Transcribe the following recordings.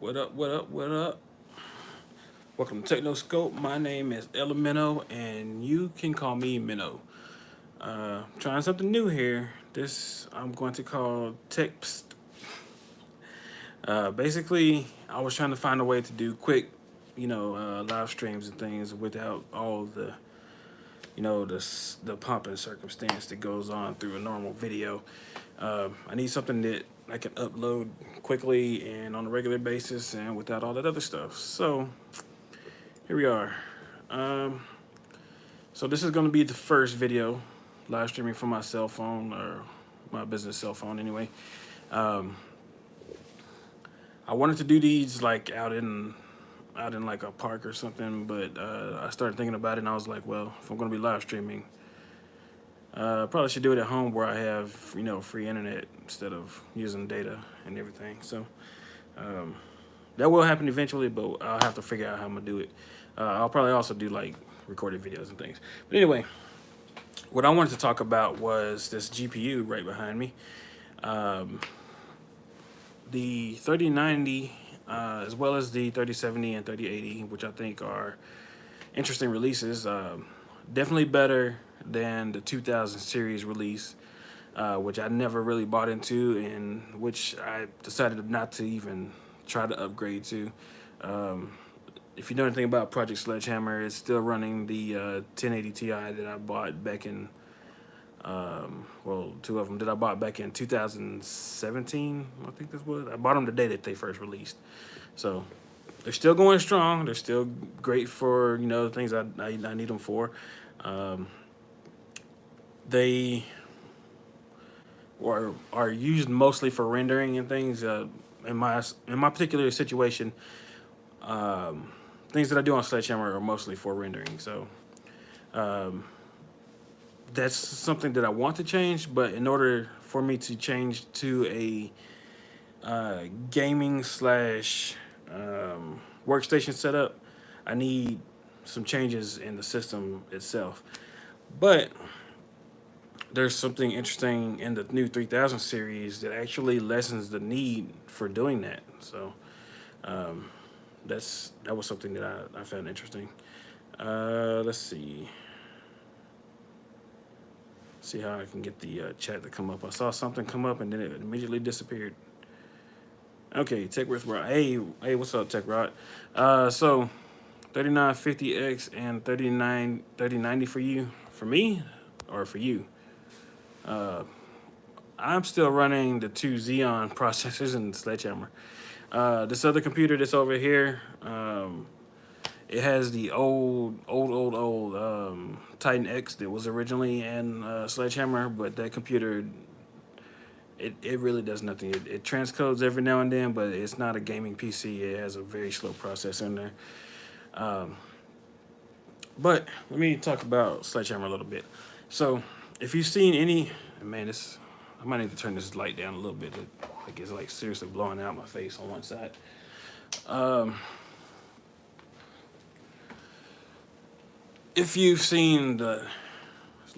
What up, what up, what up? Welcome to Technoscope. My name is Elemento, and you can call me Minnow. Trying something new here. This I'm going to call Text. Basically, I was trying to find a way to do quick, live streams and things without all the, the pomp and circumstance that goes on through a normal video. I need something that I can upload quickly and on a regular basis and without all that other stuff. So here we are. So this is going to be the first video live streaming from my cell phone, or my business cell phone anyway. I wanted to do these like out in like a park or something, but I started thinking about it and I was like, well, if I'm going to be live streaming, I probably should do it at home where I have, free internet instead of using data and everything. So that will happen eventually, but I'll have to figure out how I'm gonna do it. I'll probably also do like recorded videos and things. But anyway, what I wanted to talk about was this GPU right behind me. The 3090, as well as the 3070 and 3080, which I think are interesting releases. Definitely better than the 2000 series release, which I never really bought into, and which I decided not to even try to upgrade to. If you know anything about Project Sledgehammer, it's still running the 1080 Ti that I bought back in, well, two of them that I bought back in 2017, I think this was. I bought them the day that they first released. So they're still going strong. They're still great for, the things I need them for. They are used mostly for rendering and things. In my particular situation, things that I do on Sledgehammer are mostly for rendering. So that's something that I want to change. But in order for me to change to a gaming slash workstation setup, I need some changes in the system itself. But there's something interesting in the new 3000 series that actually lessens the need for doing that. So that was something that I found interesting. Let's see how I can get the chat to come up. I saw something come up and then it immediately disappeared. Okay, Tech with Rod. Hey, what's up, Tech Rod? So 3950X and 3090 for you, for me, or for you? I'm still running the two Xeon processors in Sledgehammer. This other computer that's over here, it has the old Titan X that was originally in Sledgehammer, but that computer, it really does nothing. It transcodes every now and then, but it's not a gaming PC. It has a very slow processor in there. But let me talk about Sledgehammer a little bit. So if you've seen any, man, I might need to turn this light down a little bit. It's like seriously blowing out my face on one side. If you've seen it's a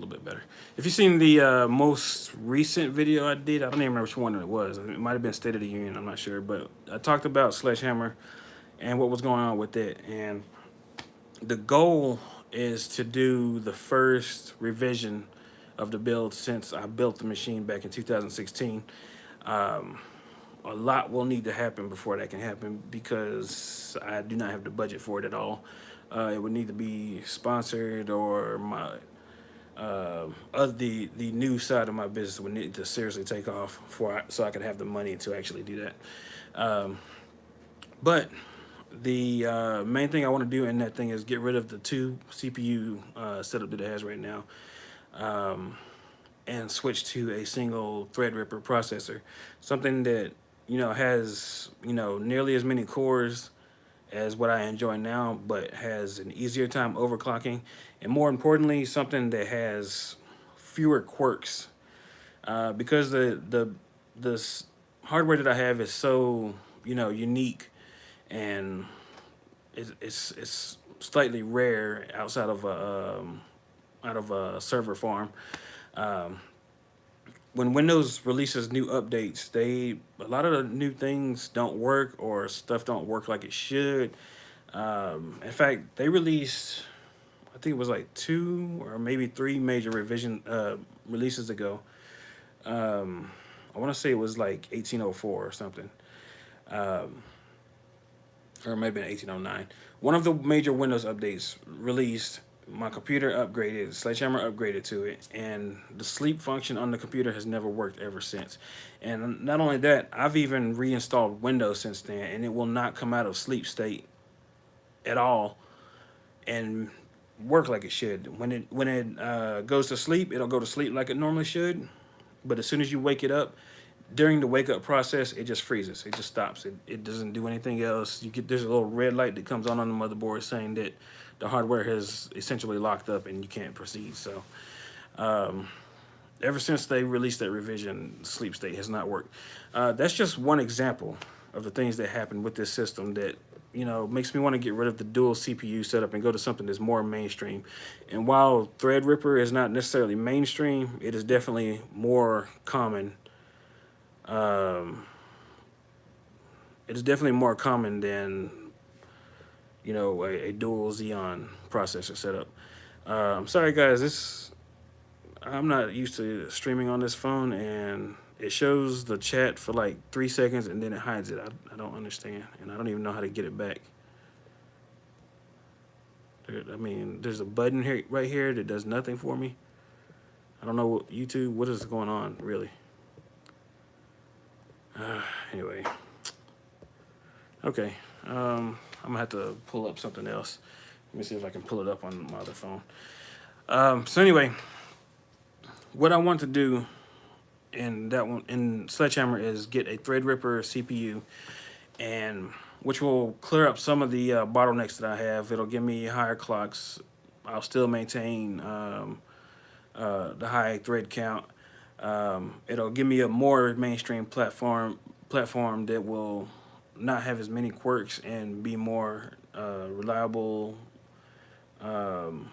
little bit better. If you've seen the most recent video I did, I don't even remember which one it was. It might have been State of the Union, I'm not sure. But I talked about Sledgehammer and what was going on with it. And the goal is to do the first revision of the build since I built the machine back in 2016. A lot will need to happen before that can happen because I do not have the budget for it at all. It would need to be sponsored, or my the new side of my business would need to seriously take off so I could have the money to actually do that. But the main thing I want to do in that thing is get rid of the two CPU setup that it has right now, and switch to a single Threadripper processor, something that has nearly as many cores as what I enjoy now, but has an easier time overclocking, and more importantly, something that has fewer quirks, because the hardware that I have is so unique, and it's slightly rare outside of a server farm. when Windows releases new updates, a lot of the new things don't work or stuff don't work like it should. In fact, they released, I think it was like 2 or maybe 3 major releases ago. I want to say it was like 1804 or something, or maybe 1809. One of the major Windows updates released. My computer upgraded, Sledgehammer upgraded to it, and the sleep function on the computer has never worked ever since. And not only that, I've even reinstalled Windows since then, and it will not come out of sleep state at all and work like it should. When it goes to sleep, it'll go to sleep like it normally should. But as soon as you wake it up, during the wake up process, it just freezes. It just stops. It doesn't do anything else. There's a little red light that comes on the motherboard saying that the hardware has essentially locked up and you can't proceed. So ever since they released that revision, sleep state has not worked. That's just one example of the things that happen with this system that makes me want to get rid of the dual CPU setup and go to something that's more mainstream. And while Threadripper is not necessarily mainstream, it is definitely more common. It is definitely more common than a dual Xeon processor setup. Sorry guys, I'm not used to streaming on this phone, and it shows the chat for like 3 seconds and then it hides it. I don't understand, and I don't even know how to get it back. I mean, there's a button here, right here, that does nothing for me. I don't know YouTube, what is going on, really? Anyway, okay. I'm gonna have to pull up something else. Let me see if I can pull it up on my other phone. So anyway, what I want to do in Sledgehammer is get a Threadripper CPU, and which will clear up some of the bottlenecks that I have. It'll give me higher clocks. I'll still maintain the high thread count. It'll give me a more mainstream platform that will not have as many quirks and be more reliable and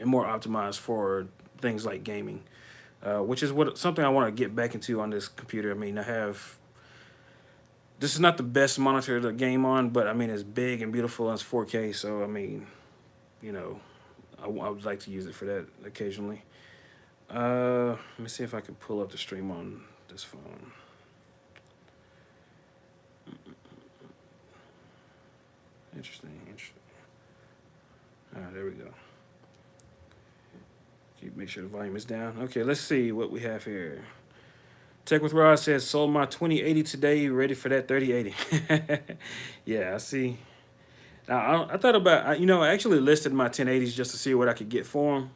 more optimized for things like gaming, which is something I want to get back into on this computer. I mean, this is not the best monitor to game on, but I mean, it's big and beautiful and it's 4K, so I mean, I would like to use it for that occasionally. Let me see if I can pull up the stream on this phone. Interesting. All right, there we go. Make sure the volume is down. Okay, let's see what we have here. Tech with Rod says, sold my 2080 today, ready for that 3080. Yeah, I see. Now, I thought about, I actually listed my 1080s just to see what I could get for them.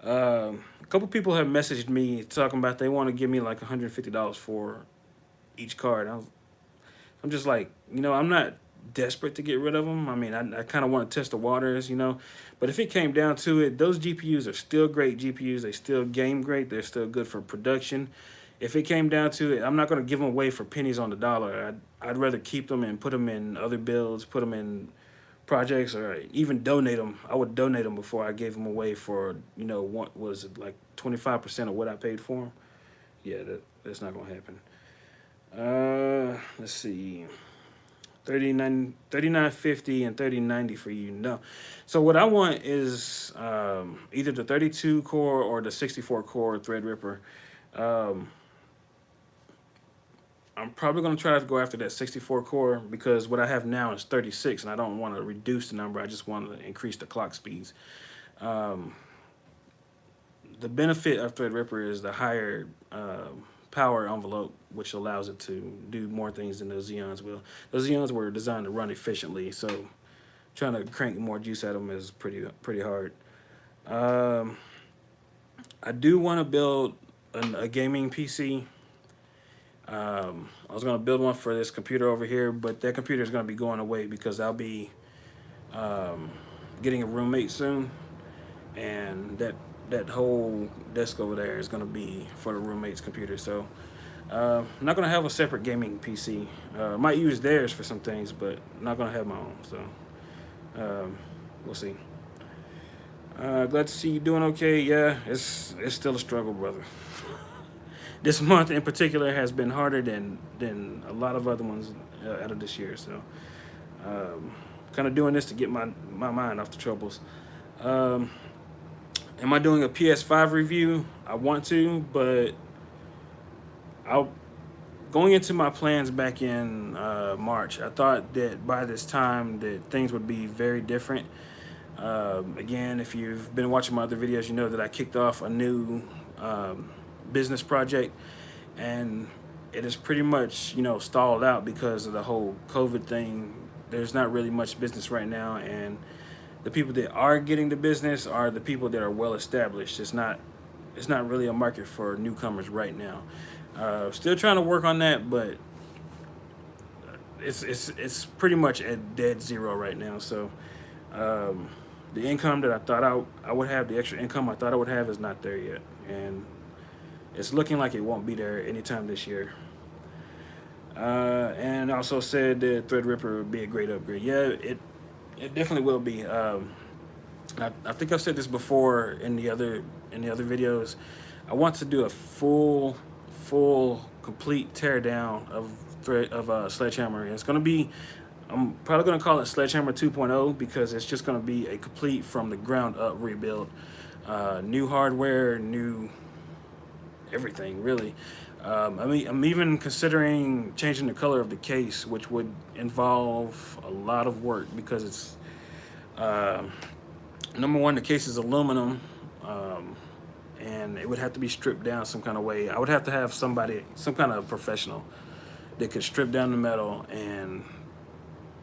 A couple people have messaged me talking about they want to give me like $150 for each card. I'm just like, I'm not desperate to get rid of them. I mean, I kind of want to test the waters, But if it came down to it, those GPUs are still great GPUs. They still game great. They're still good for production. If it came down to it, I'm not going to give them away for pennies on the dollar. I'd rather keep them and put them in other builds, put them in projects, or even donate them. I would donate them before I gave them away for, what was it, like 25% of what I paid for them? Yeah, that's not going to happen. Let's see. 3950 and 3090 for you. No. So what I want is either the 32 core or the 64 core Threadripper. I'm probably going to try to go after that 64 core because what I have now is 36, and I don't want to reduce the number. I just want to increase the clock speeds. The benefit of Threadripper is the higher power envelope, which allows it to do more things than those Xeons will. Those Xeons were designed to run efficiently, so trying to crank more juice out of them is pretty hard. I do want to build a gaming PC. I was going to build one for this computer over here, but that computer is going to be going away because I'll be getting a roommate soon, and that whole desk over there is going to be for the roommate's computer. So I'm not going to have a separate gaming PC. Might use theirs for some things, but not going to have my own. So we'll see. Glad to see you doing okay. Yeah, it's still a struggle, brother. this month in particular has been harder than a lot of other ones out of this year. So kind of doing this to get my mind off the troubles. Um, am I doing a PS5 review? I want to, but I'll going into my plans back in March. I thought that by this time that things would be very different. Again, if you've been watching my other videos, you know that I kicked off a new business project, and it is pretty much, stalled out because of the whole COVID thing. There's not really much business right now, and the people that are getting the business are the people that are well established. It's not really a market for newcomers right now. Still trying to work on that, but it's pretty much at dead zero right now. So the income that I thought I would have, the extra income I thought I would have, is not there yet, and it's looking like it won't be there anytime this year. And also said that Threadripper would be a great upgrade. Yeah, it definitely will be. I think I've said this before in the other videos. I want to do a full complete tear down of Sledgehammer. And it's gonna be, I'm probably gonna call it Sledgehammer 2.0 because it's just gonna be a complete from the ground up rebuild. New hardware, new everything really. I'm even considering changing the color of the case, which would involve a lot of work because it's number one, the case is aluminum, and it would have to be stripped down some kind of way. I would have to have somebody, some kind of professional, that could strip down the metal and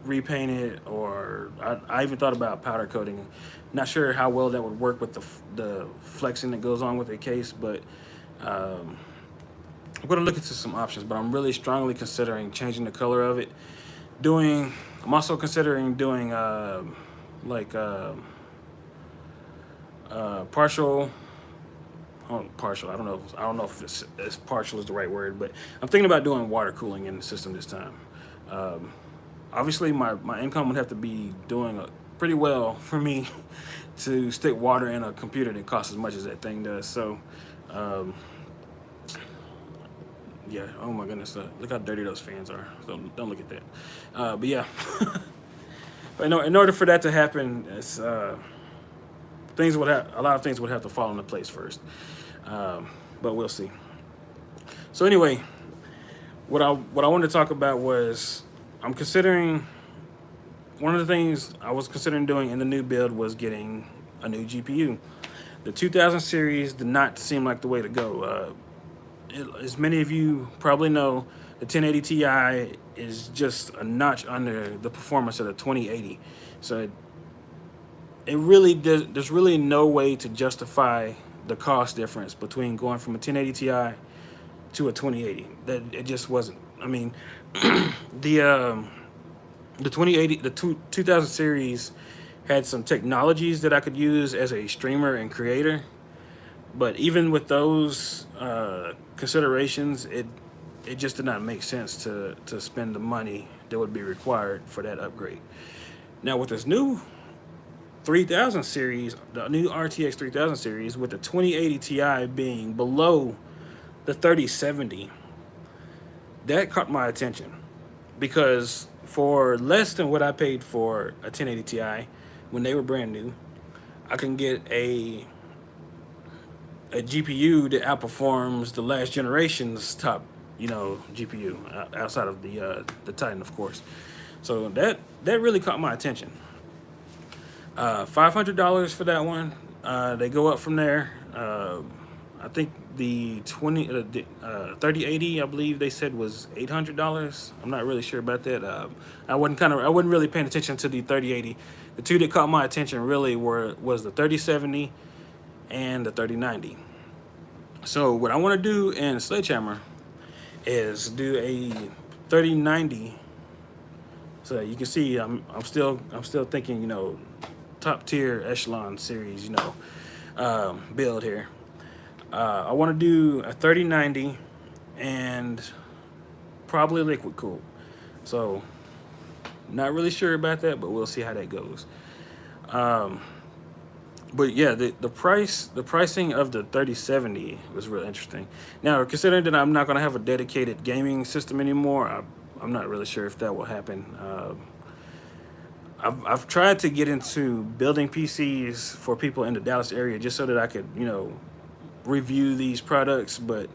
repaint it, or I even thought about powder coating. Not sure how well that would work with the flexing that goes on with the case, but I'm going to look into some options. But I'm really strongly considering changing the color of it. I'm also considering doing partial. Partial. I don't know if it's partial is the right word, but I'm thinking about doing water cooling in the system this time. Obviously, my income would have to be doing pretty well for me to stick water in a computer that costs as much as that thing does. So, yeah. Oh my goodness, look how dirty those fans are. So don't look at that. But yeah. But in order for that to happen, it's a lot of things would have to fall into place first. But we'll see. So anyway, what I wanted to talk about was I'm considering, one of the things I was considering doing in the new build was getting a new GPU. The 2000 series did not seem like the way to go. As many of you probably know, the 1080 Ti is just a notch under the performance of the 2080. So it really there's really no way to justify the cost difference between going from a 1080 Ti to a 2080. That it just wasn't. I mean, the 2080, the 2000 series had some technologies that I could use as a streamer and creator, but even with those considerations, it just did not make sense to spend the money that would be required for that upgrade. Now with this new 3000 series, the new RTX 3000 series, with the 2080 Ti being below the 3070, that caught my attention, because for less than what I paid for a 1080 Ti when they were brand new, I can get a GPU that outperforms the last generation's top, GPU outside of the Titan, of course. So that really caught my attention. $500 for that one. They go up from there. I think the 3080, I believe they said, was $800. I'm not really sure about that. I wasn't really paying attention to the 3080. The two that caught my attention really was the 3070 and the 3090. So what I want to do in Sledgehammer is do a 3090. So you can see I'm still thinking, top tier echelon series, build here. I want to do a 3090 and probably liquid cooled. So not really sure about that, but we'll see how that goes. But yeah, the pricing of the 3070 was real interesting. Now, considering that I'm not going to have a dedicated gaming system anymore, I'm not really sure if that will happen. I've tried to get into building PCs for people in the Dallas area just so that I could, review these products, but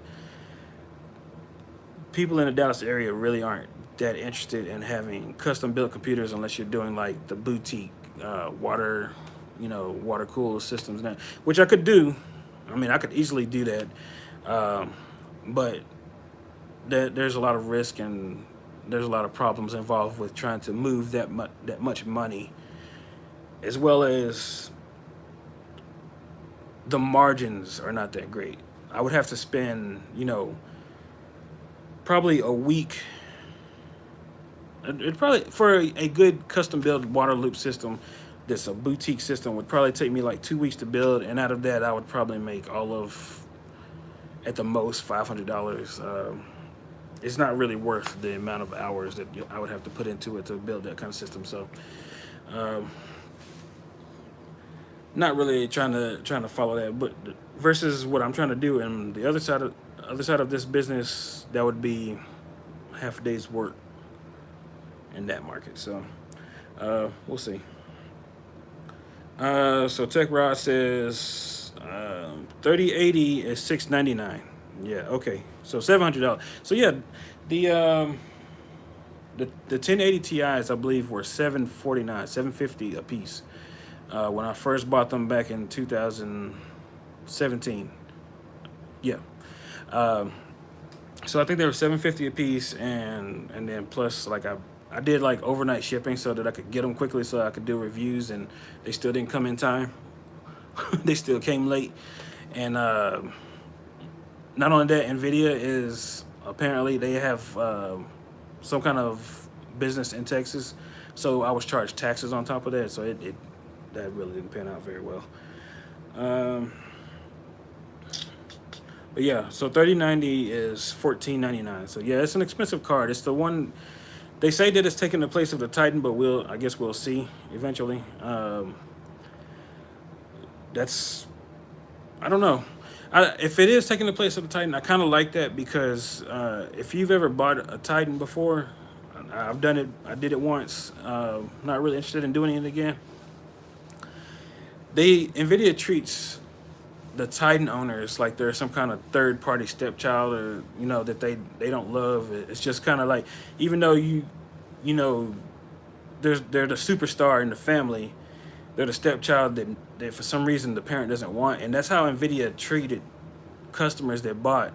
people in the Dallas area really aren't that interested in having custom built computers unless you're doing like the boutique water, water cooled systems now, which I could do. I mean, I could easily do that, but there's a lot of risk and there's a lot of problems involved with trying to move that much money, as well as the margins are not that great. I would have to spend, probably a week. It probably for a good custom built water loop system, that's a boutique system, would probably take me like 2 weeks to build, and out of that, I would probably make all of, at the most, $500. It's not really worth the amount of hours that I would have to put into it to build that kind of system. So, not really trying to follow that, but versus what I'm trying to do, and the other side of this business, that would be half a day's work in that market. So, we'll see. So Tech Rod says 3080 is $699. Yeah, okay. So $700. So yeah, the the 1080 Ti's, I believe, were $749, $750 a piece. When I first bought them back in 2017. Yeah. So I think they were $750 a piece, and then plus, like, I did like overnight shipping so that I could get them quickly so I could do reviews, and they still didn't come in time. They still came late. And not only that, Nvidia is apparently, they have some kind of business in Texas, so I was charged taxes on top of that, so that really didn't pan out very well. But yeah, so 3090 is $1499. So yeah, it's an expensive card. It's the one, they say that it's taking the place of the Titan, but I guess we'll see eventually. I don't know. If it is taking the place of the Titan, I kind of like that, because if you've ever bought a Titan before, I've done it. I did it once. Not really interested in doing it again. Nvidia treats the Titan owners like they're some kind of third-party stepchild, or that they don't love. It's just kind of like, even though they're the superstar in the family, they're the stepchild that for some reason the parent doesn't want, and that's how Nvidia treated customers that bought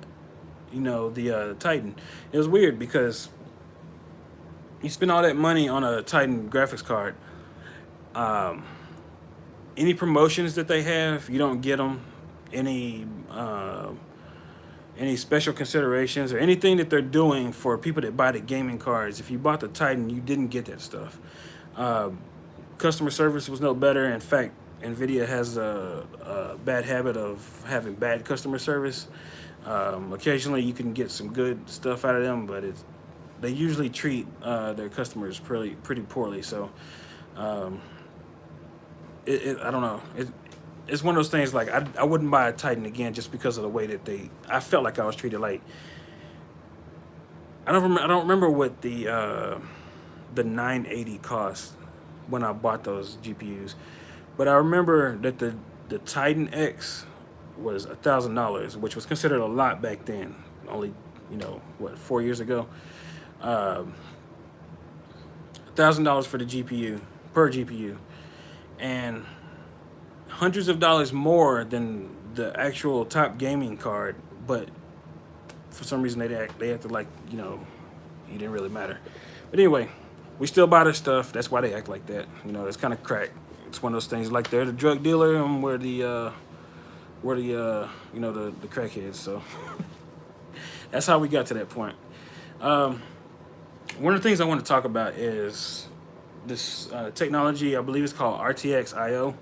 the Titan. It was weird because you spend all that money on a Titan graphics card. Any promotions that they have, you don't get them. Any special considerations or anything that they're doing for people that buy the gaming cards, if you bought the Titan, you didn't get that stuff. Customer service was no better. In fact, Nvidia has a bad habit of having bad customer service. Occasionally you can get some good stuff out of them, but they usually treat their customers pretty poorly. So I don't know. It's one of those things, like, I wouldn't buy a Titan again just because of the way that I felt like I was treated. Like, I don't remember what the 980 cost when I bought those GPUs, but I remember that the Titan X was $1,000, which was considered a lot back then. Only 4 years ago. $1,000 for the GPU, per GPU, and hundreds of dollars more than the actual top gaming card, but for some reason they acted like it didn't really matter. But anyway, we still buy their stuff. That's why they act like that. It's kind of crack. It's one of those things, like they're the drug dealer and we're the crackheads. So that's how we got to that point. One of the things I want to talk about is this technology. I believe it's called RTX IO.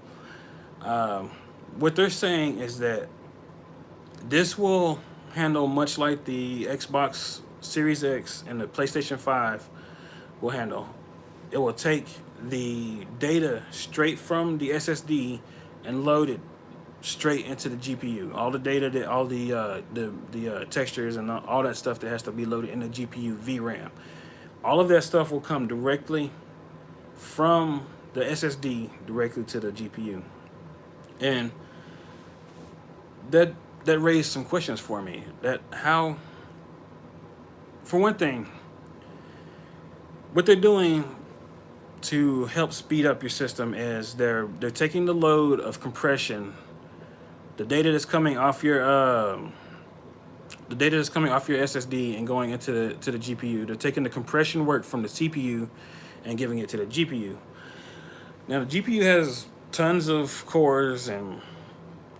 What they're saying is that this will handle much like the Xbox Series X and the PlayStation 5 will handle. It will take the data straight from the SSD and loaded straight into the GPU. All the data, that all the textures and all that stuff that has to be loaded in the GPU VRAM. All of that stuff will come directly from the SSD directly to the GPU, and that raised some questions for me. That how, for one thing, what they're doing to help speed up your system is they're taking the load of compression, the data that's coming off your SSD and going into the GPU. They're taking the compression work from the CPU and giving it to the GPU. Now the GPU has tons of cores and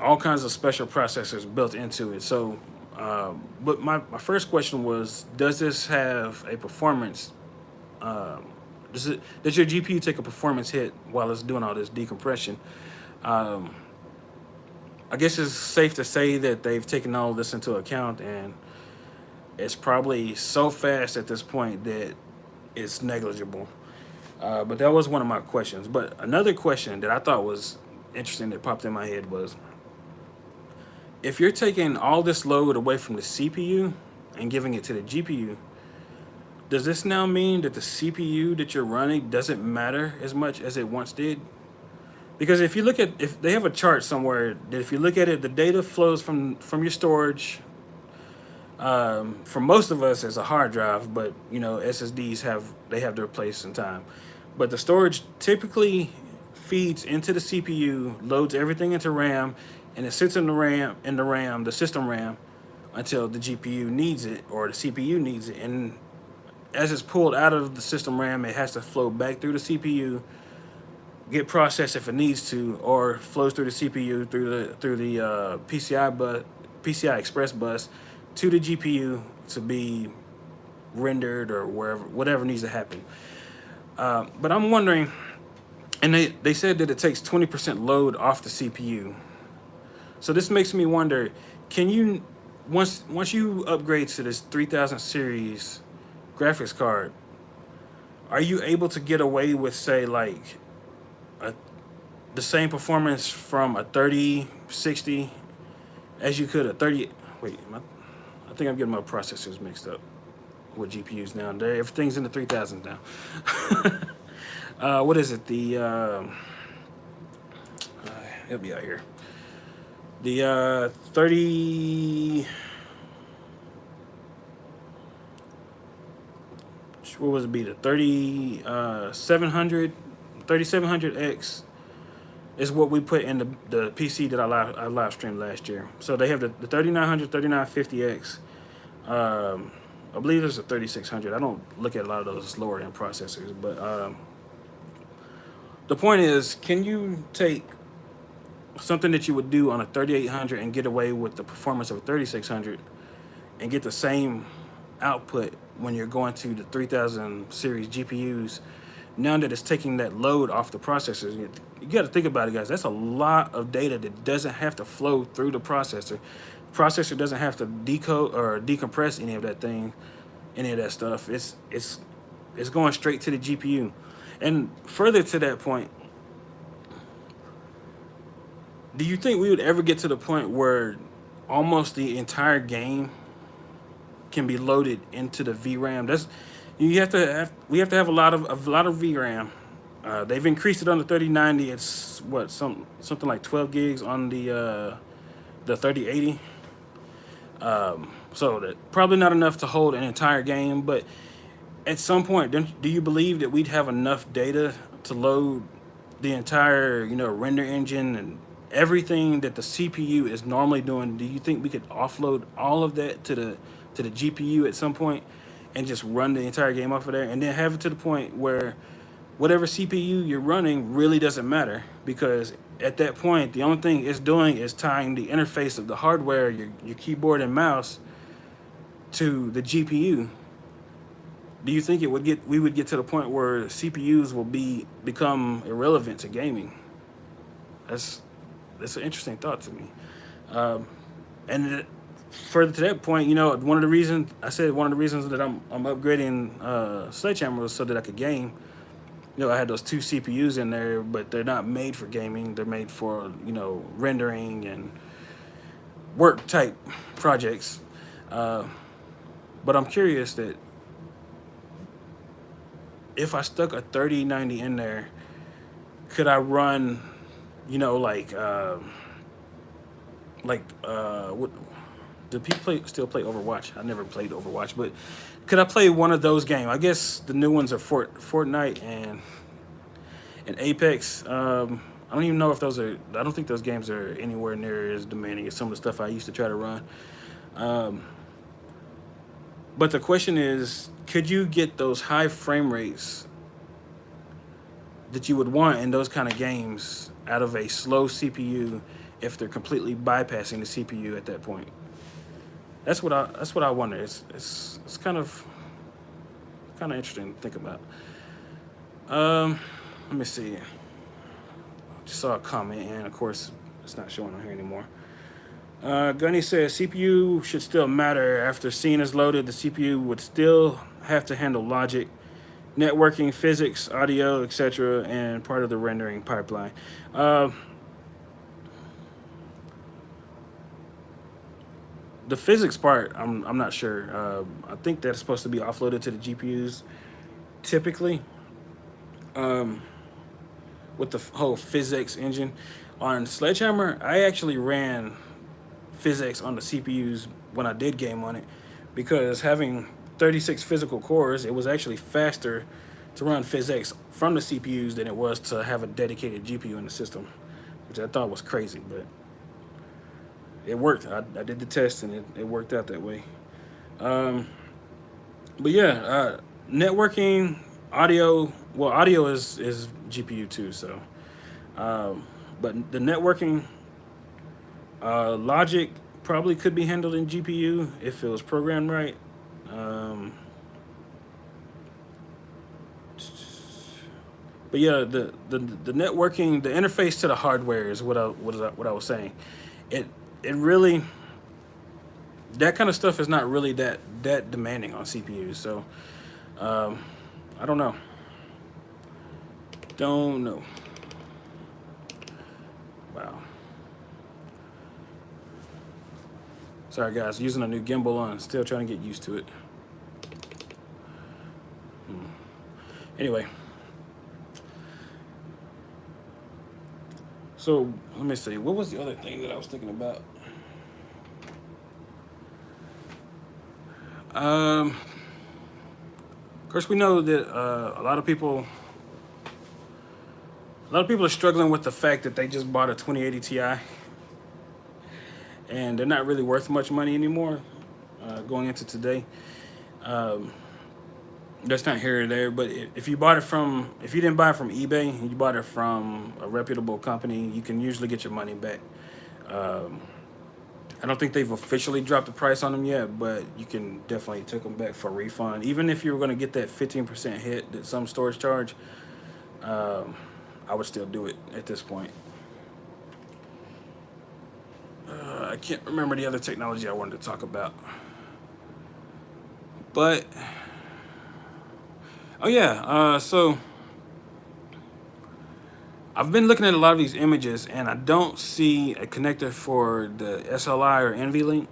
all kinds of special processors built into it. So, but my first question was, does this have a performance? Does your GPU take a performance hit while it's doing all this decompression? I guess it's safe to say that they've taken all this into account, and it's probably so fast at this point that it's negligible. But that was one of my questions. But another question that I thought was interesting that popped in my head was, if you're taking all this load away from the CPU and giving it to the GPU, does this now mean that the CPU that you're running doesn't matter as much as it once did? Because if you look at, if they have a chart somewhere that if you look at it, the data flows from your storage. For most of us, it's a hard drive, but you know, SSDs have their place in time. But the storage typically feeds into the CPU, loads everything into RAM, and it sits in the system RAM, until the GPU needs it or the CPU needs it. And as it's pulled out of the system RAM, it has to flow back through the CPU, get processed if it needs to, or flows through the CPU through the PCI Express bus to the GPU to be rendered or whatever needs to happen. But I'm wondering, and they said that it takes 20% load off the CPU. So this makes me wonder, can you, once you upgrade to this 3000 series graphics card, are you able to get away with, say, like the same performance from a 3060 as you could a 30? Wait, I think I'm getting my processors mixed up with GPUs now. Everything's in the 3000s now. What is it? It'll be out here. The 30. What was it? Be the 3700X is what we put in the PC that I live streamed last year. So they have the 3900, 3950X. I believe there's a 3600. I don't look at a lot of those lower end processors, but the point is, can you take something that you would do on a 3800 and get away with the performance of a 3600 and get the same output when you're going to the 3000 series GPUs, now that it's taking that load off the processors? You got to think about it, guys. That's a lot of data that doesn't have to flow through the processor. Processor doesn't have to decode or decompress any of that stuff. It's going straight to the GPU. And further to that point, do you think we would ever get to the point where almost the entire game can be loaded into the VRAM? We have to have a lot of VRAM. They've increased it on the 3090. It's what, something like 12 gigs on the 3080. So that probably not enough to hold an entire game, but at some point, do you believe that we'd have enough data to load the entire, render engine and everything that the CPU is normally doing? Do you think we could offload all of that to the GPU at some point and just run the entire game off of there, and then have it to the point where whatever CPU you're running really doesn't matter, because at that point the only thing it's doing is tying the interface of the hardware, your keyboard and mouse, to the GPU? Do you think we would get to the point where CPUs will become irrelevant to gaming? That's an interesting thought to me. And further to that point, one of the reasons that I'm upgrading Sledgehammer was so that I could game. you know, I had those two CPUs in there, but they're not made for gaming. They're made for, you know, rendering and work type projects. But I'm curious that if I stuck a 3090 in there, could I run, you know, what do people still play Overwatch? I never played Overwatch, but could I play one of those games? I guess the new ones are Fortnite and Apex. I don't even know if those are. I don't think those games are anywhere near as demanding as some of the stuff I used to try to run. But the question is, could you get those high frame rates that you would want in those kind of games out of a slow CPU if they're completely bypassing the CPU at that point? That's what I wonder. It's kind of interesting to think about. Let me see. Just saw a comment, and of course, it's not showing on here anymore. Gunny says CPU should still matter. After scene is loaded, the CPU would still have to handle logic, networking, physics, audio, etc., and part of the rendering pipeline. The physics part, I'm not sure. I think that's supposed to be offloaded to the GPUs typically. With the whole physics engine on Sledgehammer, I actually ran physics on the CPUs when I did game on it, because having 36 physical cores, it was actually faster to run physics from the CPUs than it was to have a dedicated GPU in the system, which I thought was crazy, but it worked. I did the test and it worked out that way. But yeah, networking, audio. Well, audio is GPU too. So, but the networking, logic probably could be handled in GPU if it was programmed right. But yeah, the networking, the interface to the hardware is what I was saying. It really, that kind of stuff is not really that demanding on CPUs. So I don't know. Don't know. Wow. Sorry guys, using a new gimbal on, still trying to get used to it. Anyway. So let me see. What was the other thing that I was thinking about? Of course, we know that a lot of people are struggling with the fact that they just bought a 2080 Ti, and they're not really worth much money anymore going into today. That's not here or there, but if you didn't buy it from eBay, and you bought it from a reputable company, you can usually get your money back. I don't think they've officially dropped the price on them yet, but you can definitely take them back for a refund. Even if you were going to get that 15% hit that some stores charge, I would still do it at this point. I can't remember the other technology I wanted to talk about. But, oh yeah, so I've been looking at a lot of these images, and I don't see a connector for the SLI or NVLink,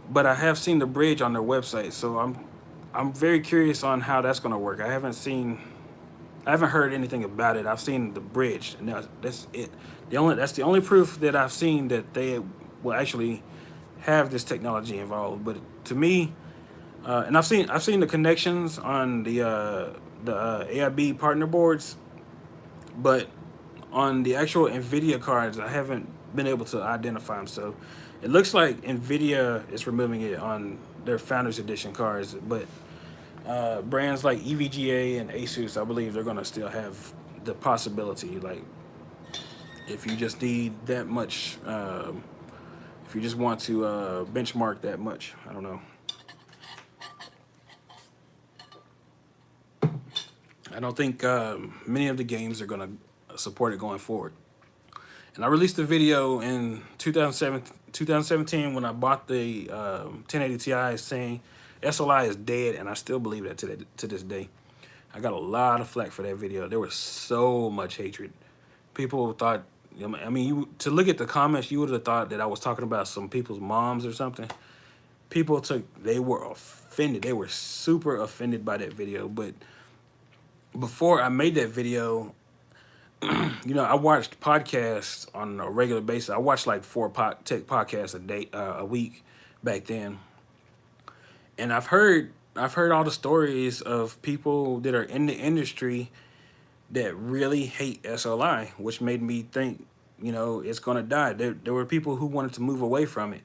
but I have seen the bridge on their website, so I'm very curious on how that's going to work. I haven't heard anything about it. I've seen the bridge, and that's it. That's the only proof that I've seen that they will actually have this technology involved. But to me, and I've seen the connections on the AIB partner boards, but on the actual Nvidia cards, I haven't been able to identify them. So it looks like Nvidia is removing it on their Founders Edition cards, but brands like EVGA and Asus, I believe they're gonna still have the possibility. Like, if you just need that much, if you just want to benchmark that much, I don't know. I don't think many of the games are gonna support it going forward. And I released a video in 2017 when I bought the 1080 Ti saying SLI is dead, and I still believe that to this day. I got a lot of flack for that video. There was so much hatred. People thought, I mean, to look at the comments, you would have thought that I was talking about some people's moms or something. They were offended. They were super offended by that video. But before I made that video, I watched podcasts on a regular basis. I watched like 4 tech podcasts a week back then. And I've heard all the stories of people that are in the industry that really hate SLI, which made me think, it's gonna die. There were people who wanted to move away from it.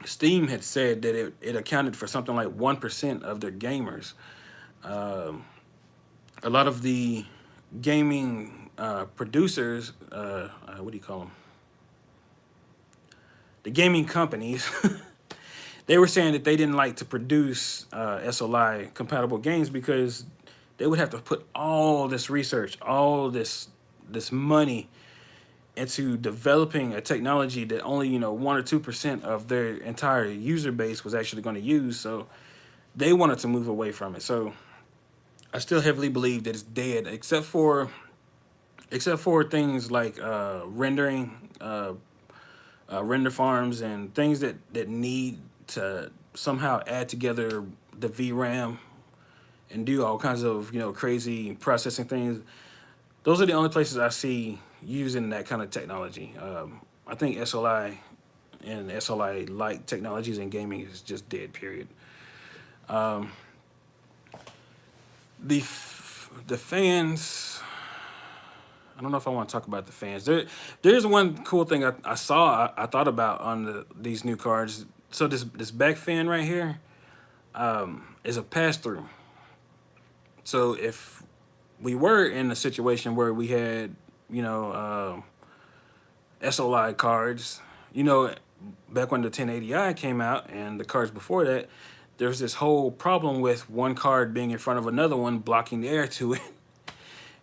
Steam had said that it accounted for something like 1% of their gamers. A lot of the gaming producers, what do you call them? The gaming companies, they were saying that they didn't like to produce SLI compatible games because they would have to put all this research, all this money into developing a technology that only 1 or 2% of their entire user base was actually going to use. So they wanted to move away from it. So I still heavily believe that it's dead, except for things like rendering, render farms, and things that need to somehow add together the VRAM and do all kinds of crazy processing things. Those are the only places I see using that kind of technology. I think SLI and SLI-like technologies in gaming is just dead, period. The fans, I don't know if I want to talk about the fans. There's one cool thing I thought about on these new cards. So this back fan right here is a pass-through. So if we were in a situation where we had, SLI cards, back when the 1080i came out and the cards before that, there's this whole problem with one card being in front of another one, blocking the air to it.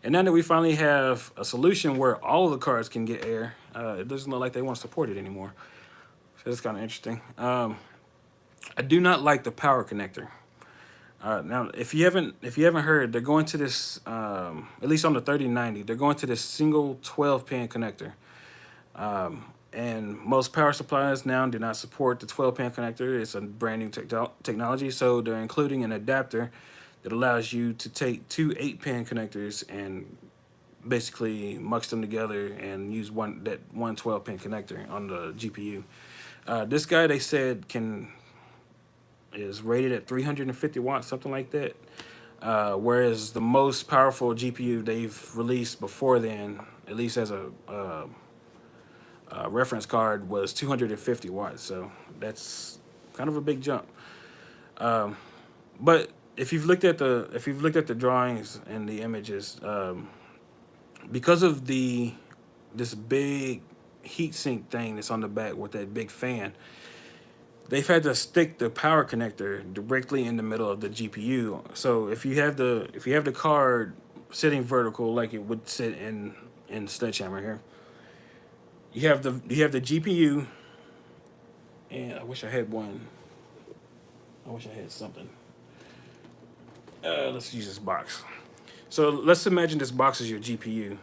And now that we finally have a solution where all of the cards can get air, it doesn't look like they want to support it anymore. So that's kind of interesting. I do not like the power connector. Now, if you haven't heard, they're going to this, at least on the 3090, they're going to this single 12-pin connector. And most power supplies now do not support the 12-pin connector. It's a brand new technology, so they're including an adapter that allows you to take 2 8-pin connectors and basically mux them together and use one 12-pin connector on the GPU. This guy, they said, is rated at 350 watts, something like that. Whereas the most powerful GPU they've released before then, at least as a reference card, was 250 watts. So that's kind of a big jump. But if you've looked at the drawings and the images, because of this big heatsink thing that's on the back with that big fan, they've had to stick the power connector directly in the middle of the GPU. So if you have the card sitting vertical like it would sit in Sledgehammer here, you have the GPU, and I wish I had something. Let's use this box. So let's imagine this box is your GPU.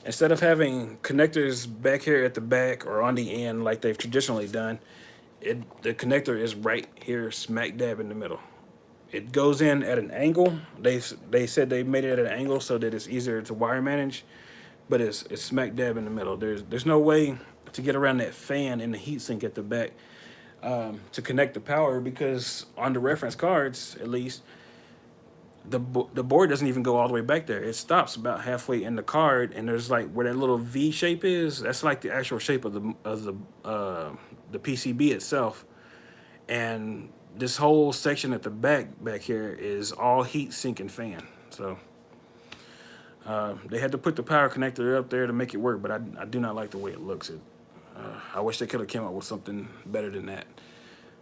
Instead of having connectors back here at the back or on the end like they've traditionally done, the connector is right here, smack dab in the middle. It goes in at an angle. They said they made it at an angle so that it's easier to wire manage, but it's smack dab in the middle. There's no way to get around that fan and the heatsink at the back to connect the power, because on the reference cards, at least, the board doesn't even go all the way back there. It stops about halfway in the card, and there's like where that little V shape is. That's like the actual shape of the PCB itself. And this whole section at the back here is all heat sink and fan. So they had to put the power connector up there to make it work, but I do not like the way it looks. I wish they could have came up with something better than that.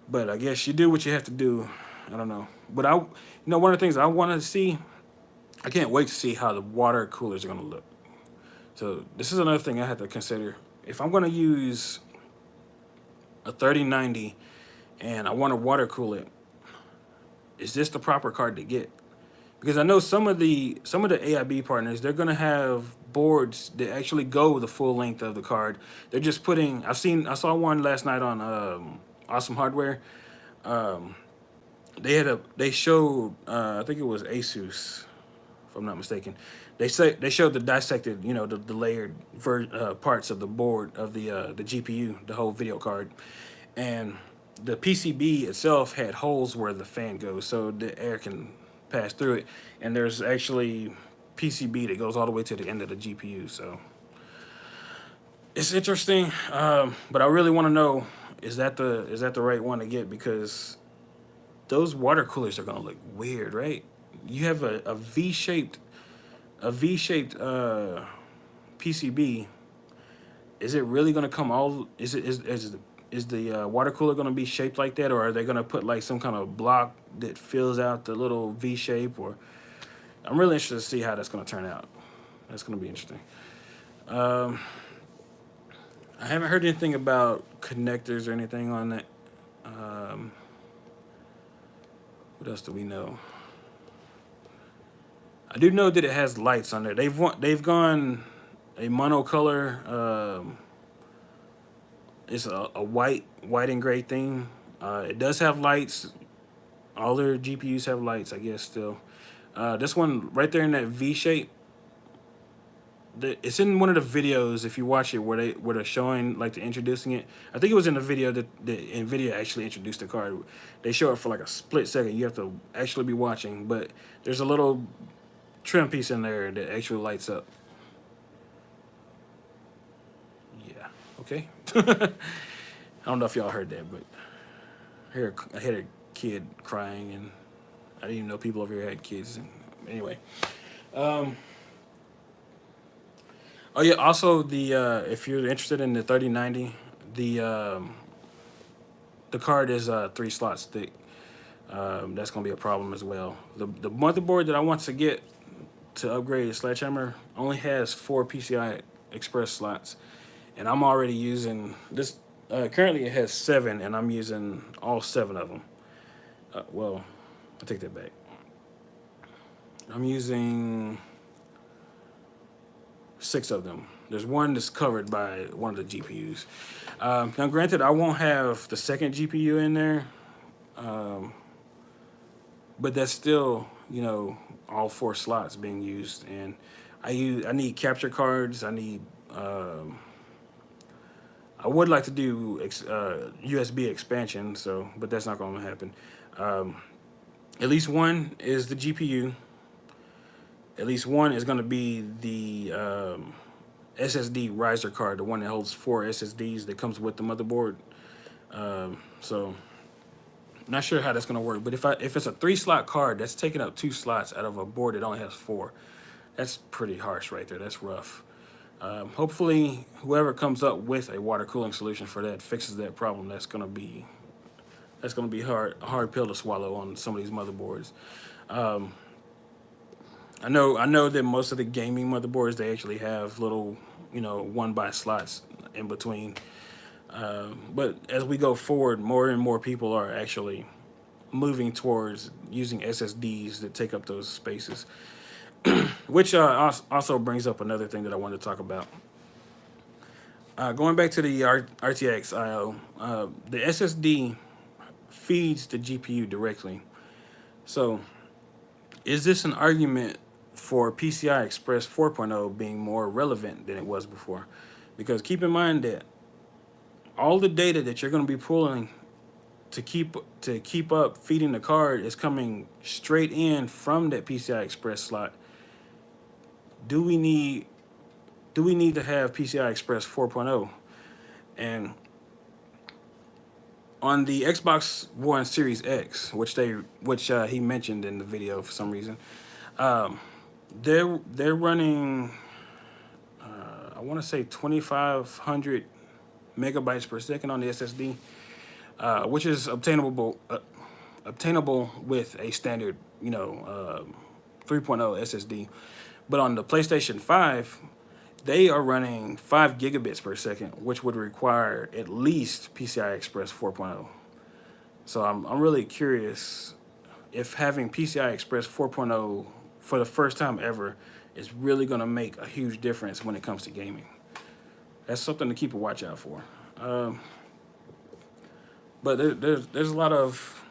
But I guess you do what you have to do. I don't know. But one of the things I want to see, I can't wait to see how the water coolers are going to look. So this is another thing I have to consider. If I'm going to use a 3090 and I want to water cool it, is this the proper card to get? because I know some of the AIB partners, they're gonna have boards that actually go the full length of the card. They're just putting. I saw one last night on Awesome Hardware. Um, they showed I think it was Asus, if I'm not mistaken. They showed the dissected, the layered parts of the board of the GPU, the whole video card, and the PCB itself had holes where the fan goes, so the air can pass through it. And there's actually PCB that goes all the way to the end of the GPU. So it's interesting, but I really want to know, is that the right one to get, because those water coolers are gonna look weird, right? You have a V-shaped PCB. Is it really gonna come all? Is the water cooler gonna be shaped like that, or are they gonna put like some kind of block that fills out the little V shape? Or I'm really interested to see how that's gonna turn out. That's gonna be interesting. Um, I haven't heard anything about connectors or anything on that. Um, what else do we know? I do know that it has lights on there. They've gone a monocolor. It's a white and gray theme. It does have lights. All their GPUs have lights, I guess. Still, this one right there in that V shape. It's in one of the videos. If you watch it, where they're showing like they're introducing it. I think it was in the video that Nvidia actually introduced the card. They show it for like a split second. You have to actually be watching, but there's a little trim piece in there that actually lights up. Yeah. Okay. I don't know if y'all heard that, but I had a kid crying, and I didn't even know people over here had kids. Anyway. Um, oh yeah. Also, if you're interested in the 3090, the card is 3 slots thick. That's gonna be a problem as well. The motherboard that I want to get to upgrade the Sledgehammer only has 4 PCI Express slots, and I'm already using this. Currently, it has 7, and I'm using all 7 of them. Well, I take that back. I'm using 6 of them. There's one that's covered by one of the GPUs. Now, granted, I won't have the second GPU in there, but that's still, all 4 slots being used. And I need capture cards. I would like to do USB expansion, but that's not going to happen. At least one is the GPU. At least one is going to be the SSD riser card, the one that holds 4 SSDs that comes with the motherboard. So, not sure how that's going to work. But if it's a 3-slot card, that's taking up 2 slots out of a board that only has 4. That's pretty harsh right there. That's rough. Hopefully, whoever comes up with a water cooling solution for that fixes that problem. That's gonna be a hard pill to swallow on some of these motherboards. I know that most of the gaming motherboards, they actually have little 1x slots in between. But as we go forward, more and more people are actually moving towards using SSDs that take up those spaces. Which also brings up another thing that I wanted to talk about. Going back to the RTX IO, the SSD feeds the GPU directly. So, is this an argument for PCI Express 4.0 being more relevant than it was before? Because keep in mind that all the data that you're going to be pulling to keep up feeding the card is coming straight in from that PCI Express slot. Do we need to have PCI Express 4.0? And on the Xbox One Series X, which he mentioned in the video for some reason, they're running I want to say 2,500 megabytes per second on the SSD, which is obtainable with a standard 3.0 SSD. But on the PlayStation 5, they are running 5 gigabits per second, which would require at least PCI Express 4.0. So I'm really curious if having PCI Express 4.0 for the first time ever is really going to make a huge difference when it comes to gaming. That's something to keep a watch out for. But there's a lot of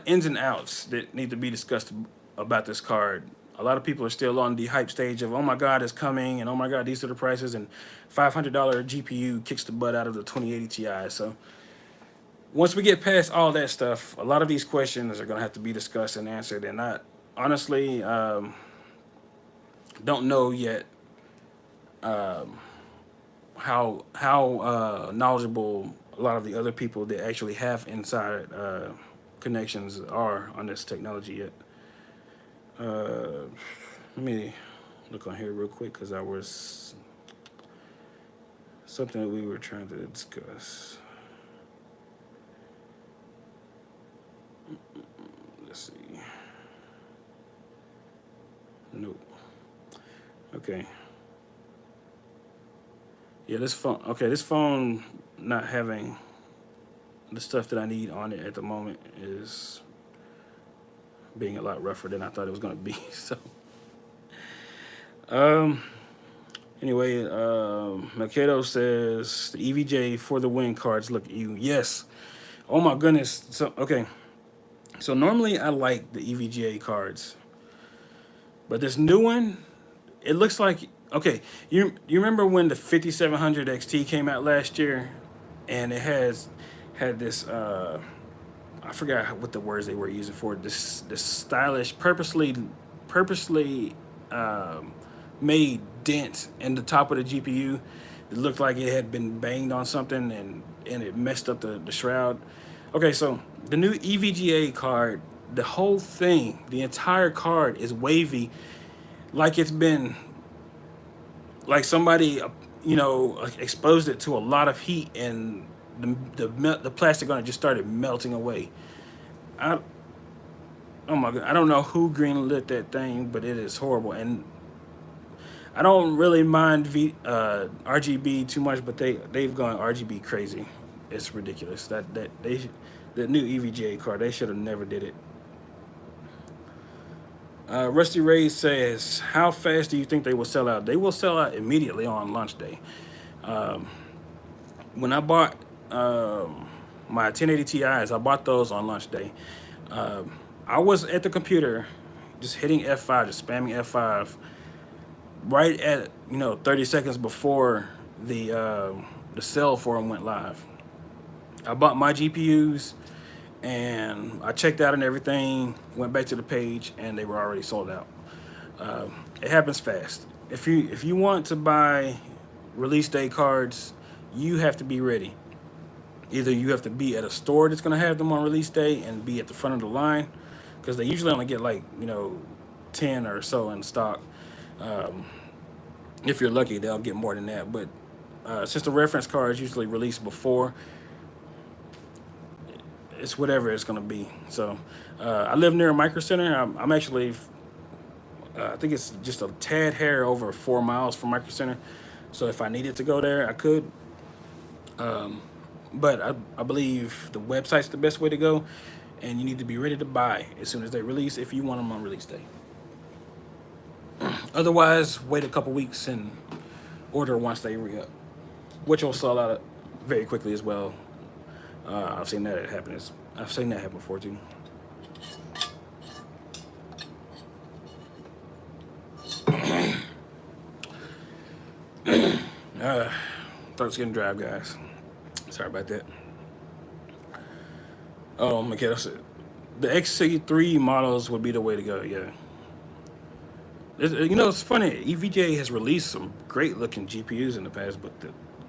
ins and outs that need to be discussed about this card. A lot of people are still on the hype stage of, oh my God, it's coming, and oh my God, these are the prices, and $500 GPU kicks the butt out of the 2080 Ti. So once we get past all that stuff, a lot of these questions are going to have to be discussed and answered. And I honestly don't know yet how knowledgeable a lot of the other people that actually have inside connections are on this technology yet. Let me look on here real quick, because I was something that we were trying to discuss. Let's see. Nope. Okay. Yeah, this phone. Okay, this phone not having the stuff that I need on it at the moment is being a lot rougher than I thought it was gonna be. So, anyway, Makedo says the EVJ for the win cards look you. Yes. Oh my goodness. So okay. So normally I like the EVGA cards, but this new one, it looks like, okay, you remember when the 5700 XT came out last year, and it had this I forgot what the words they were using for it, this stylish, purposely made dent in the top of the GPU. It looked like it had been banged on something, and it messed up the shroud. Okay, so the new EVGA card, the whole thing, the entire card is wavy, like it's been, like somebody, exposed it to a lot of heat, and the plastic on it just started melting away. Oh my God, I don't know who greenlit that thing, but it is horrible. And I don't really mind RGB too much, but they've gone RGB crazy. It's ridiculous. The new EVGA card, they should have never did it. Rusty Ray says, how fast do you think they will sell out? They will sell out immediately on launch day. When I bought my 1080 Ti's, I bought those on launch day. I was at the computer just hitting F5, just spamming F5 right at 30 seconds before the sale for them went live. I bought my GPUs, and I checked out and everything, went back to the page, and they were already sold out. It happens fast. If you want to buy release day cards, you have to be ready. Either you have to be at a store that's going to have them on release day and be at the front of the line, because they usually only get 10 or so in stock. If you're lucky, they'll get more than that. But since the reference cards usually release before, it's whatever it's going to be. So I live near a Micro Center. I'm actually, I think it's just a tad hair over 4 miles from Micro Center. So if I needed to go there, I could. But I believe the website's the best way to go, and you need to be ready to buy as soon as they release if you want them on release day. Otherwise, wait a couple weeks and order once they re-up, which will sell out very quickly as well. I've seen that happen. I've seen that happen before too. Throat's getting dry, guys. Sorry about that. Oh, Michaela said the XC3 models would be the way to go. Yeah. It's funny. EVGA has released some great-looking GPUs in the past, but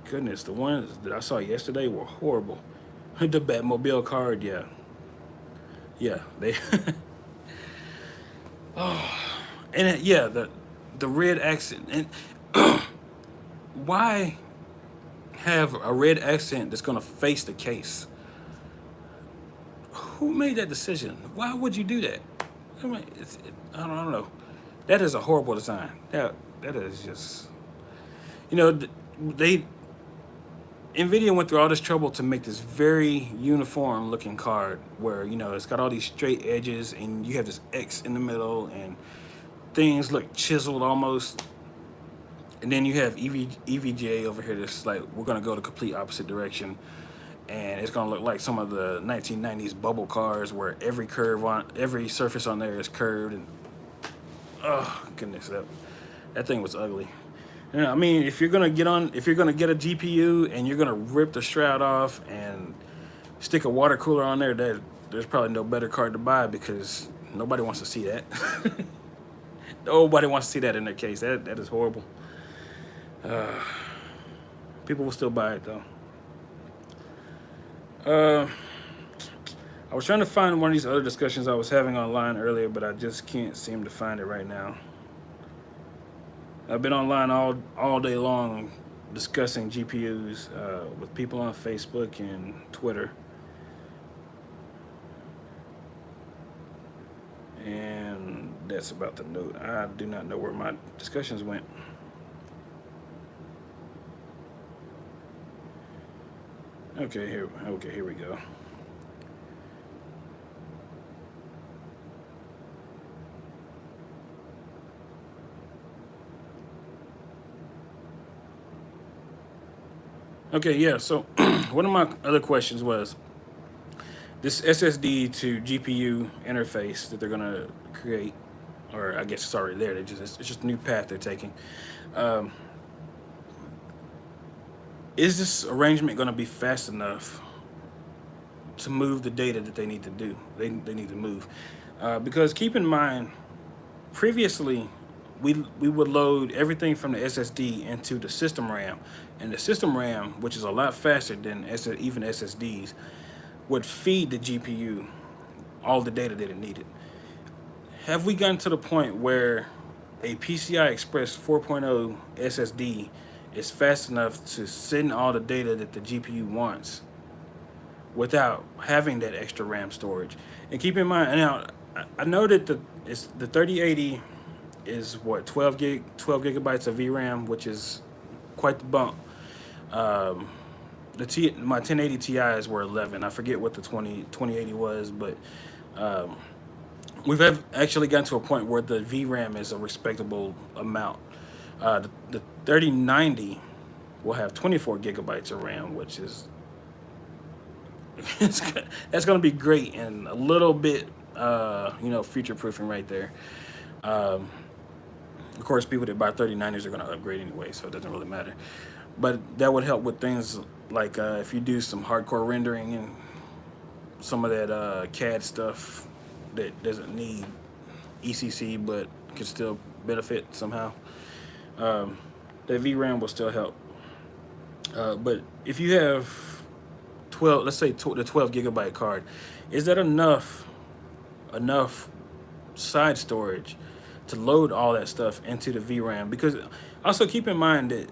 goodness, the ones that I saw yesterday were horrible. The Batmobile card, yeah, they. The red accent, and why have a red accent that's gonna face the case? Who made that decision? Why would you do that? I mean, I don't know. That is a horrible design. That is just, Nvidia went through all this trouble to make this very uniform looking card where, you know, it's got all these straight edges and you have this X in the middle and things look chiseled almost. And then you have EVGA over here that's like, we're gonna go the complete opposite direction. And it's gonna look like some of the 1990s bubble cars where every surface on there is curved. And oh goodness, that thing was ugly. You know, I mean, if you're gonna get a GPU and you're gonna rip the shroud off and stick a water cooler on there, there's probably no better card to buy, because nobody wants to see that. Nobody wants to see that in their case. That is horrible. People will still buy it though. I was trying to find one of these other discussions I was having online earlier, but I just can't seem to find it right now. I've been online all day long discussing GPUs with people on Facebook and Twitter. And that's about the note. I do not know where my discussions went. Okay, here we go. Okay, yeah, so one of my other questions was this SSD to GPU interface that they're gonna create, or I guess it's already there. It's just a new path they're taking. Is this arrangement gonna be fast enough to move the data that they need to do? They need to move, because keep in mind, previously we would load everything from the SSD into the system RAM, and the system RAM, which is a lot faster than even SSDs, would feed the GPU all the data that it needed. Have we gotten to the point where a PCI Express 4.0 SSD is fast enough to send all the data that the GPU wants without having that extra RAM storage? And keep in mind, now I know that the 3080 is what, 12 gigabytes of VRAM, which is quite the bump. My 1080 Ti's were 11. I forget what the 2080 was, but we've actually gotten to a point where the VRAM is a respectable amount. The 3090 will have 24 gigabytes of RAM, which is that's going to be great and a little bit, future proofing right there. Of course, people that buy 3090s are going to upgrade anyway, so it doesn't really matter. But that would help with things like if you do some hardcore rendering and some of that CAD stuff that doesn't need ECC but can still benefit somehow. That VRAM will still help. But if you have 12, let's say the 12 gigabyte card, is that enough side storage to load all that stuff into the VRAM? Because also keep in mind that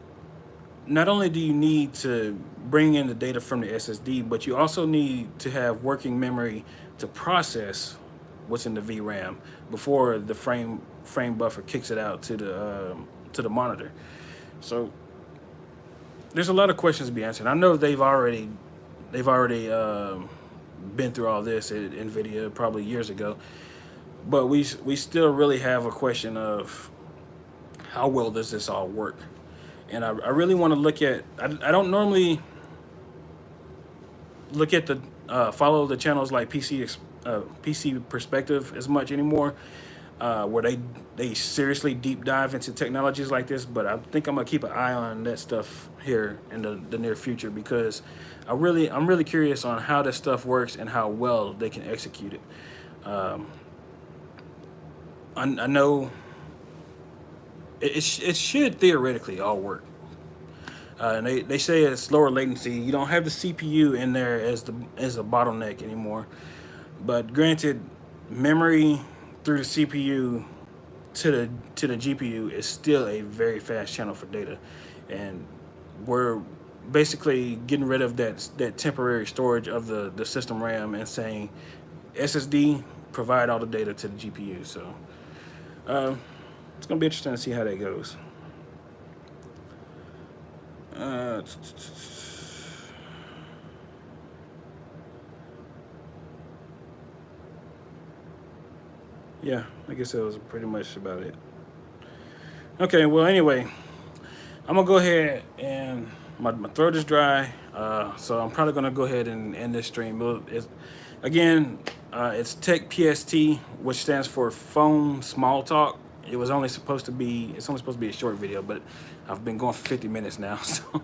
not only do you need to bring in the data from the SSD, but you also need to have working memory to process what's in the VRAM before the frame buffer kicks it out to the monitor. So there's a lot of questions to be answered. I know they've already been through all this at Nvidia probably years ago, but we still really have a question of how well does this all work? And I really want to look at, I don't normally look at the follow the channels like PC Perspective as much anymore, where they seriously deep dive into technologies like this. But I think I'm gonna keep an eye on that stuff here in the near future, because I'm really curious on how this stuff works and how well they can execute it. I know it should theoretically all work. And they say it's lower latency. You don't have the CPU in there as a bottleneck anymore. But granted, memory through the CPU to the GPU is still a very fast channel for data, and we're basically getting rid of that temporary storage of the system RAM and saying SSD provide all the data to the GPU. So it's gonna be interesting to see how that goes. yeah, I guess that was pretty much about it. Okay, well, anyway, I'm gonna go ahead and my throat is dry, so I'm probably gonna go ahead and end this stream. Again, it's Tech PST, which stands for Phone Small Talk. It's only supposed to be a short video, but I've been going for 50 minutes now, so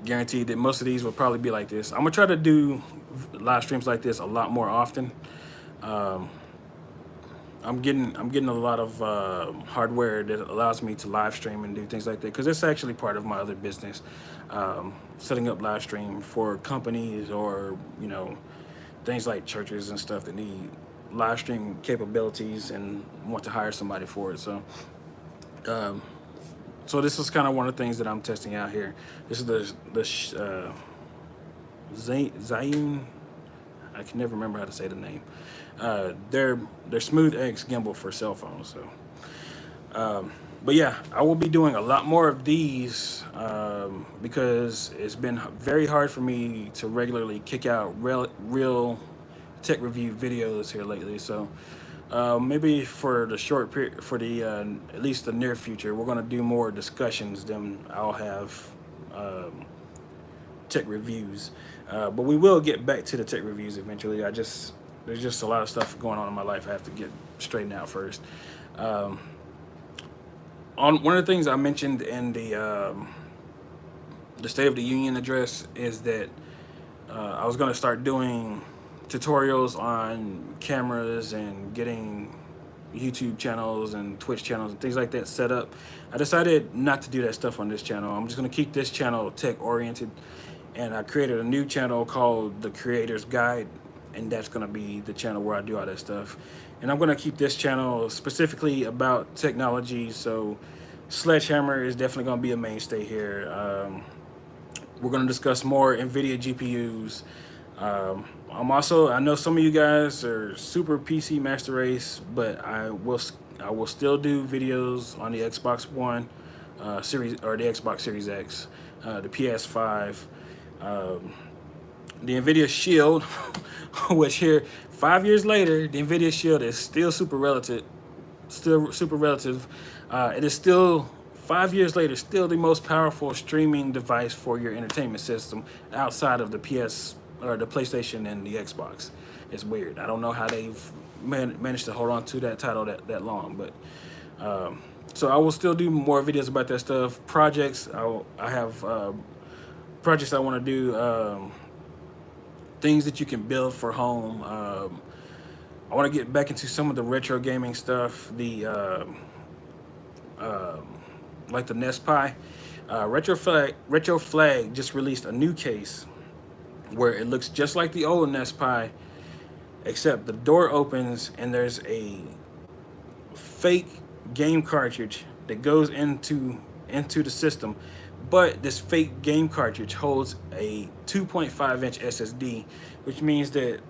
guaranteed that most of these will probably be like this. I'm gonna try to do live streams like this a lot more often. I'm getting a lot of hardware that allows me to live stream and do things like that, because it's actually part of my other business, setting up live stream for companies, or things like churches and stuff that need live stream capabilities and want to hire somebody for it. So this is kind of one of the things that I'm testing out here. This is the Zhiyun. I can never remember how to say the name. They're Smooth X gimbal for cell phones. But yeah, I will be doing a lot more of these, because it's been very hard for me to regularly kick out real tech review videos here lately. So maybe for the short period, for the at least the near future, we're gonna do more discussions than I'll have tech reviews. But we will get back to the tech reviews eventually. There's just a lot of stuff going on in my life I have to get straightened out first. On one of the things I mentioned in the State of the Union address is that I was going to start doing tutorials on cameras and getting YouTube channels and Twitch channels and things like that set up. I decided not to do that stuff on this channel. I'm just going to keep this channel tech oriented, and I created a new channel called The Creator's Guide, and that's going to be the channel where I do all that stuff. And I'm going to keep this channel specifically about technology, so Sledgehammer is definitely going to be a mainstay here. We're going to discuss more Nvidia GPUs. I know some of you guys are super PC master race, but I will still do videos on the Xbox One series, or the Xbox Series X, the PS5, the Nvidia Shield, which here 5 years later, the Nvidia Shield is still super relative. It is still 5 years later, still the most powerful streaming device for your entertainment system outside of the PS or the PlayStation and the Xbox. It's weird. I don't know how they've managed to hold on to that title that long, but so I will still do more videos about that stuff. Projects, I have projects I want to do, things that you can build for home. I want to get back into some of the retro gaming stuff, like the Nest Pi. Retro Flag just released a new case where it looks just like the old Nest Pi, except the door opens and there's a fake game cartridge that goes into the system. But this fake game cartridge holds a 2.5-inch SSD, which means that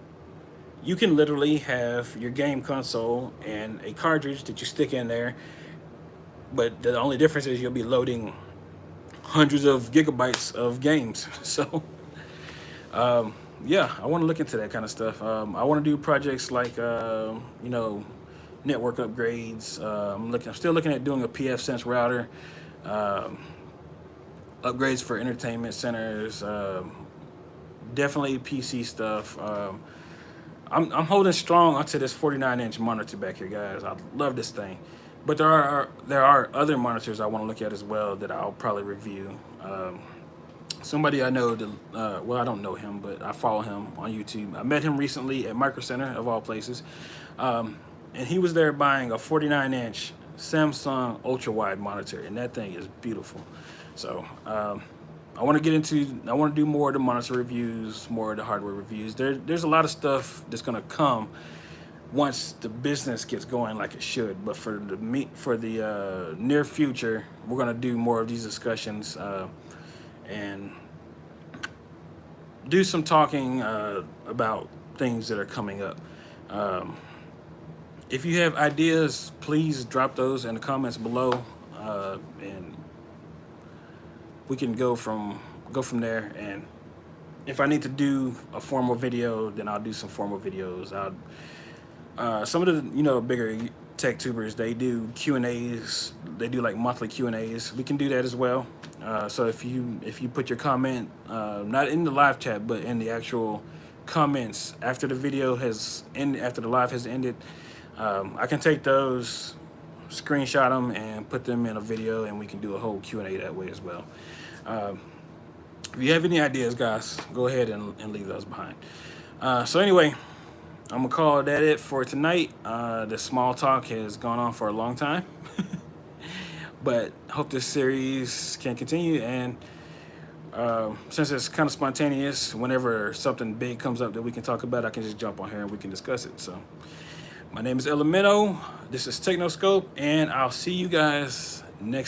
you can literally have your game console and a cartridge that you stick in there, but the only difference is you'll be loading hundreds of gigabytes of games. So yeah, I want to look into that kind of stuff. I want to do projects like network upgrades. I'm still looking at doing a PF Sense router, upgrades for entertainment centers, definitely PC stuff. I'm holding strong onto this 49-inch monitor back here, guys. I love this thing, but there are other monitors I want to look at as well that I'll probably review. Somebody I know, well, I don't know him, but I follow him on YouTube. I met him recently at Micro Center, of all places, and he was there buying a 49-inch Samsung ultra-wide monitor, and that thing is beautiful. So I want to do more of the monitor reviews, more of the hardware reviews. There's a lot of stuff that's going to come once the business gets going like it should. But for the near future, we're going to do more of these discussions and do some talking about things that are coming up. If you have ideas, please drop those in the comments below, and we can go from there and if I need to do a formal video, then I'll do some formal videos. Some of the bigger tech tubers, they do Q&As. They do like monthly Q&As. We can do that as well. So if you put your comment not in the live chat, but in the actual comments after the video has ended, after the live has ended, I can take those, screenshot them, and put them in a video, and we can do a whole Q&A that way as well. If you have any ideas, guys, go ahead and leave those behind. So anyway, I'm gonna call that it for tonight. The small talk has gone on for a long time, but hope this series can continue. And since it's kind of spontaneous, whenever something big comes up that we can talk about, I can just jump on here and we can discuss it. So my name is Elemento. This is Technoscope, and I'll see you guys next